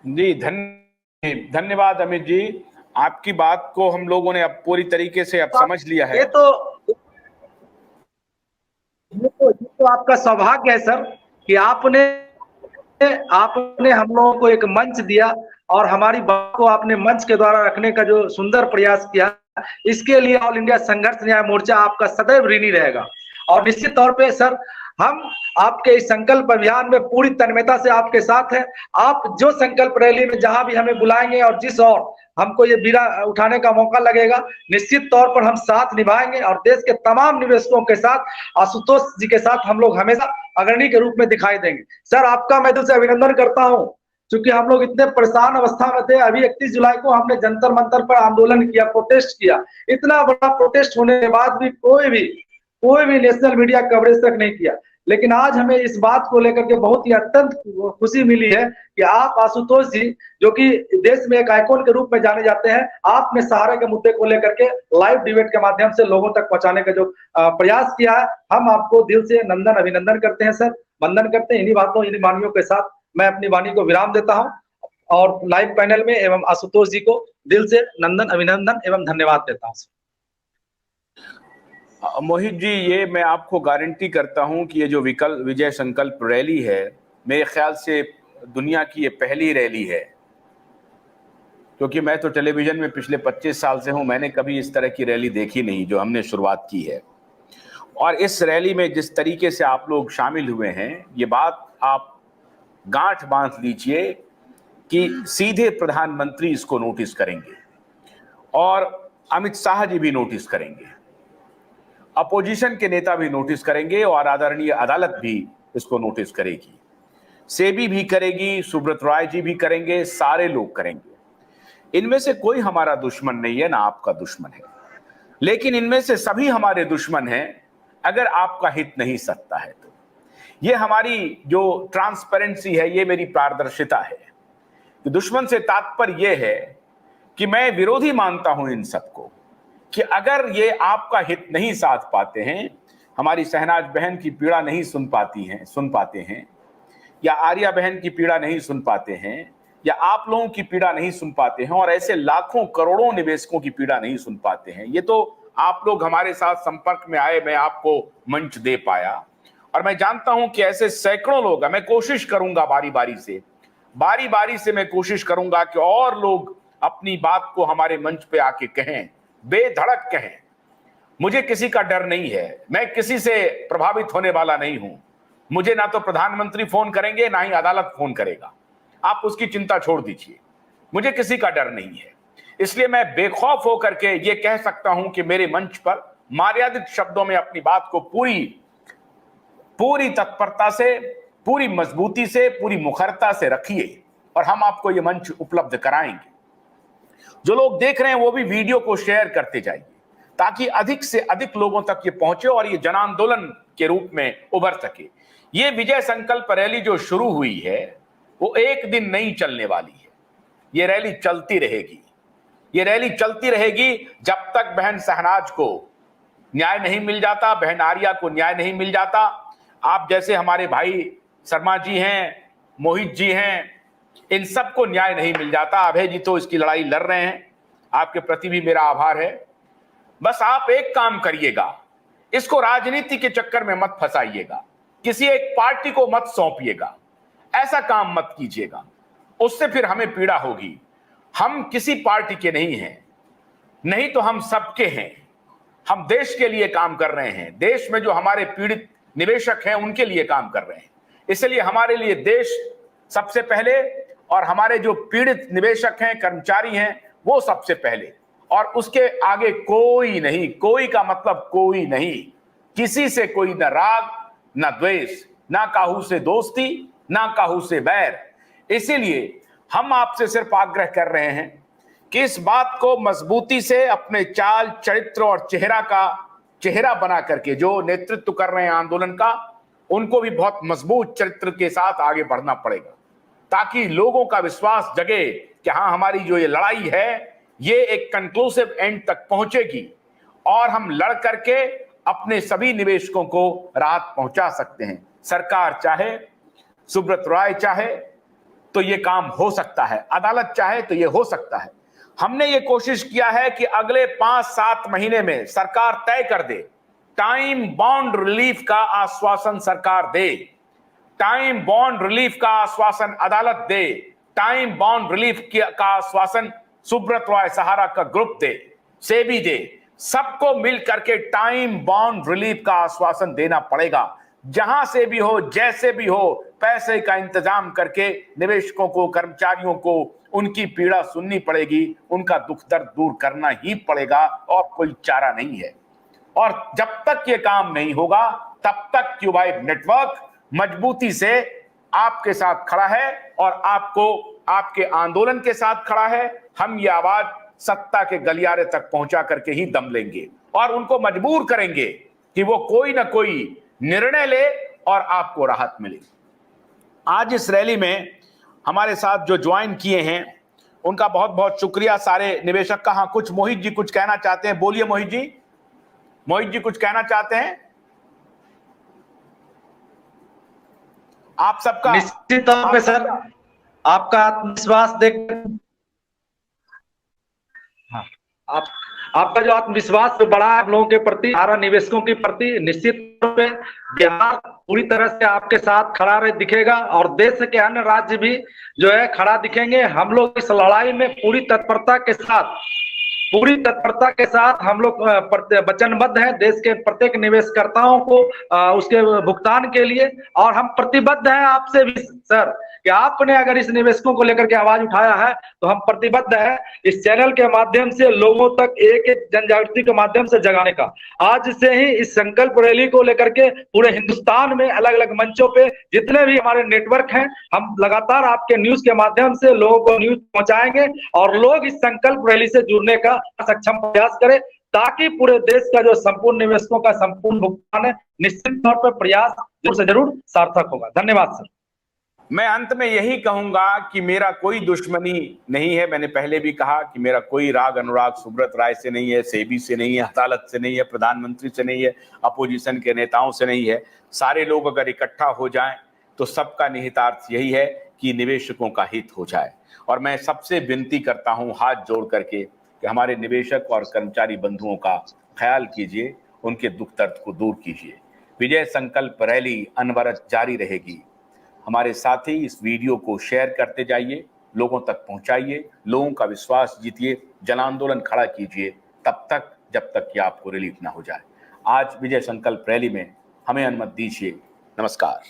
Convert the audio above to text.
जी धन्यवाद अमित जी। आपकी बात को हम लोगों ने अब पूरी तरीके से अब समझ लिया है। ये तो ये तो आपका सौभाग्य है सर कि आपने आपने हम लोगों को एक मंच दिया और हमारी बात को आपने मंच के द्वारा रखने का जो सुंदर प्रयास किया, इसके लिए ऑल इंडिया संघर्ष न्याय मोर्चा आपका सदैव ऋणी रहेगा। और निश्चित तौर पे सर, हम आपके इस संकल्प अभियान में पूरी तन्मयता से आपके साथ हैं। आप जो संकल्प रैली में जहां भी हमें बुलाएंगे और जिस और हमको ये बीड़ा उठाने का मौका लगेगा, निश्चित तौर पर हम साथ निभाएंगे और देश के तमाम निवेशकों के साथ, आशुतोष जी के साथ हम लोग हमेशा अग्रणी के रूप में दिखाई देंगे। सर, आपका मैं दिल से अभिनंदन करता हूं, क्योंकि हम लोग इतने परेशान अवस्था में थे। अभी 31 जुलाई को हमने जंतर मंतर पर आंदोलन किया, प्रोटेस्ट किया। इतना बड़ा प्रोटेस्ट होने के बाद भी कोई भी नेशनल मीडिया कवरेज तक नहीं किया। लेकिन आज हमें इस बात को लेकर के बहुत ही अत्यंत खुशी मिली है कि आप आशुतोष जी, जो कि देश में एक आइकॉन के रूप में जाने जाते हैं, आपने सहारे के मुद्दे को लेकर के लाइव डिबेट के माध्यम से लोगों तक पहुंचाने का जो प्रयास किया है, हम आपको दिल से नंदन अभिनंदन करते हैं सर, वंदन करते हैं। इन्हीं बातों, इन्हीं वाणियों के साथ मैं अपनी वाणी को विराम देता हूं और लाइव पैनल में एवं आशुतोष जी को दिल से नंदन अभिनंदन एवं धन्यवाद देता हूं। मोहित जी, ये मैं आपको गारंटी करता हूं कि ये जो विजय संकल्प रैली है, मेरे ख्याल से दुनिया की ये पहली रैली है। क्योंकि मैं तो टेलीविजन में पिछले 25 साल से हूं, मैंने कभी इस तरह की रैली देखी नहीं जो हमने शुरुआत की है। और इस रैली में जिस तरीके से आप लोग शामिल हुए हैं, ये बात आप गांठ बांध लीजिए कि सीधे प्रधानमंत्री इसको नोटिस करेंगे और अमित शाह जी भी नोटिस करेंगे, अपोजिशन के नेता भी नोटिस करेंगे और आदरणीय अदालत भी इसको नोटिस करेगी, सेबी भी करेगी, सुब्रत राय जी भी करेंगे, सारे लोग करेंगे। इनमें से कोई हमारा दुश्मन नहीं है, ना आपका दुश्मन है, लेकिन इनमें से सभी हमारे दुश्मन हैं अगर आपका हित नहीं सकता है तो। ये हमारी जो ट्रांसपेरेंसी है, ये मेरी पारदर्शिता है। कि दुश्मन से तात्पर्य यह है कि मैं विरोधी मानता हूं इन सबको, कि अगर ये आपका हित नहीं साध पाते हैं, हमारी शहनाज बहन की पीड़ा नहीं सुन पाते हैं, या आर्या बहन की पीड़ा नहीं सुन पाते हैं, या आप लोगों की पीड़ा नहीं सुन पाते हैं, और ऐसे लाखों करोड़ों निवेशकों की पीड़ा नहीं सुन पाते हैं। ये तो आप लोग हमारे साथ संपर्क में आए, मैं आपको मंच दे पाया, और मैं जानता हूं कि ऐसे सैकड़ों लोग, मैं कोशिश करूंगा बारी बारी से मैं कोशिश करूंगा कि और लोग अपनी बात को हमारे मंच पे आके कहें, बेधड़क कहें। मुझे किसी का डर नहीं है, मैं किसी से प्रभावित होने वाला नहीं हूं। मुझे ना तो प्रधानमंत्री फोन करेंगे, ना ही अदालत फोन करेगा, आप उसकी चिंता छोड़ दीजिए। मुझे किसी का डर नहीं है, इसलिए मैं बेखौफ होकर के ये कह सकता हूं कि मेरे मंच पर मर्यादित शब्दों में अपनी बात को पूरी तत्परता से, पूरी मजबूती से, पूरी मुखरता से रखिए, और हम आपको ये मंच उपलब्ध कराएंगे। जो लोग देख रहे हैं वो भी वीडियो को शेयर करते जाइए, ताकि अधिक से अधिक लोगों तक ये पहुंचे और ये जन आंदोलन के रूप में उभर सके। ये विजय संकल्प रैली जो शुरू हुई है, वो एक दिन नहीं चलने वाली है। ये रैली चलती रहेगी, ये रैली चलती रहेगी जब तक बहन शहनाज को न्याय नहीं मिल जाता, बहन आर्या को न्याय नहीं मिल जाता। आप जैसे हमारे भाई शर्मा जी हैं, मोहित जी हैं, इन सबको न्याय नहीं मिल जाता। अभय जी तो इसकी लड़ाई लड़ रहे हैं, आपके प्रति भी मेरा आभार है। बस आप एक काम करिएगा, इसको राजनीति के चक्कर में मत फंसाइएगा, किसी एक पार्टी को मत सौंपिएगा, ऐसा काम मत कीजिएगा, उससे फिर हमें पीड़ा होगी। हम किसी पार्टी के नहीं हैं, नहीं तो हम सबके हैं। हम देश के लिए काम कर रहे हैं, देश में जो हमारे पीड़ित निवेशक हैं उनके लिए काम कर रहे हैं। इसलिए हमारे लिए देश सबसे पहले, और हमारे जो पीड़ित निवेशक हैं, कर्मचारी हैं, वो सबसे पहले, और उसके आगे कोई नहीं। कोई का मतलब कोई नहीं, किसी से कोई न राग न द्वेष, ना काहू से दोस्ती, ना काहू से बैर। इसीलिए हम आपसे सिर्फ आग्रह कर रहे हैं कि इस बात को मजबूती से अपने चाल, चरित्र और चेहरा बना करके, जो नेतृत्व कर रहे हैं आंदोलन का, उनको भी बहुत मजबूत चरित्र के साथ आगे बढ़ना पड़ेगा, ताकि लोगों का विश्वास जगे कि हाँ, हमारी जो ये लड़ाई है ये एक कंक्लूसिव एंड तक पहुंचेगी और हम लड़ करके अपने सभी निवेशकों को राहत पहुंचा सकते हैं। सरकार चाहे, सुब्रत राय चाहे, तो ये काम हो सकता है, अदालत चाहे तो ये हो सकता है। हमने ये कोशिश किया है कि अगले 5-7 महीने में सरकार तय कर दे, टाइम बॉन्ड रिलीफ का आश्वासन सरकार दे, टाइम बॉन्ड रिलीफ का आश्वासन अदालत दे, टाइम बॉन्ड रिलीफ का आश्वासन सुब्रत रॉय सहारा का ग्रुप दे, सेबी दे, सबको मिल करके टाइम बॉन्ड रिलीफ का आश्वासन देना पड़ेगा। जहां से भी हो, जैसे भी हो, पैसे का इंतजाम करके निवेशकों को, कर्मचारियों को उनकी पीड़ा सुननी पड़ेगी, उनका दुख दर्द दूर करना ही पड़ेगा और कोई चारा नहीं है। और जब तक ये काम नहीं होगा तब तक क्यूबाइट नेटवर्क मजबूती से आपके साथ खड़ा है और आपको आपके आंदोलन के साथ खड़ा है। हम ये आवाज सत्ता के गलियारे तक पहुंचा करके ही दम लेंगे और उनको मजबूर करेंगे कि वो कोई ना कोई निर्णय ले और आपको राहत मिले। आज इस रैली में हमारे साथ जो ज्वाइन किए हैं उनका बहुत बहुत शुक्रिया सारे निवेशक का। हाँ, कुछ मोहित जी कुछ कहना चाहते हैं, बोलिए मोहित जी। मोहित जी कुछ कहना चाहते हैं? आप सबका निश्चित तौर पे सर आपका आत्मविश्वास देख, हाँ, आपका जो आत्मविश्वास बढ़ा है आप लोगों के प्रति, हमारा निवेशकों के प्रति, निश्चित तौर पे बिहार पूरी तरह से आपके साथ खड़ा रहे दिखेगा और देश के अन्य राज्य भी जो है खड़ा दिखेंगे। हम लोग इस लड़ाई में पूरी तत्परता के साथ हम लोग वचनबद्ध हैं देश के प्रत्येक निवेशकर्ताओं को उसके भुगतान के लिए, और हम प्रतिबद्ध हैं आपसे भी सर कि आपने अगर इस निवेशकों को लेकर के आवाज उठाया है तो हम प्रतिबद्ध हैं इस चैनल के माध्यम से लोगों तक एक एक जनजागृति के माध्यम से जगाने का। आज से ही इस संकल्प रैली को लेकर के पूरे हिंदुस्तान में अलग अलग मंचों पे जितने भी हमारे नेटवर्क हैं, हम लगातार आपके न्यूज के माध्यम से लोगों को न्यूज पहुंचाएंगे और लोग इस संकल्प रैली से जुड़ने का सक्षम प्रयास करें ताकि पूरे देश का जो संपूर्ण निवेशकों का संपूर्ण भुगतान है निश्चित तौर पर प्रयास जरूर से जरूर सार्थक होगा। धन्यवाद सर। मैं अंत में यही कहूंगा कि मेरा कोई दुश्मनी नहीं है। मैंने पहले भी कहा कि मेरा कोई राग अनुराग सुब्रत राय से नहीं है, सेबी से नहीं है, अदालत से नहीं है, प्रधानमंत्री से नहीं है, अपोजिशन के नेताओं से नहीं है। सारे लोग अगर इकट्ठा हो जाएं तो सबका निहितार्थ यही है कि निवेशकों का हित हो जाए। और मैं सबसे विनती करता हूं हाथ जोड़ करके कि हमारे निवेशक और कर्मचारी बंधुओं का ख्याल कीजिए, उनके दुख दर्द को दूर कीजिए। विजय संकल्प रैली अनवरत जारी रहेगी। हमारे साथी इस वीडियो को शेयर करते जाइए, लोगों तक पहुंचाइए, लोगों का विश्वास जीतिए, जन आंदोलन खड़ा कीजिए तब तक जब तक कि आपको रिलीफ ना हो जाए। आज विजय संकल्प रैली में हमें अनुमति दीजिए। नमस्कार।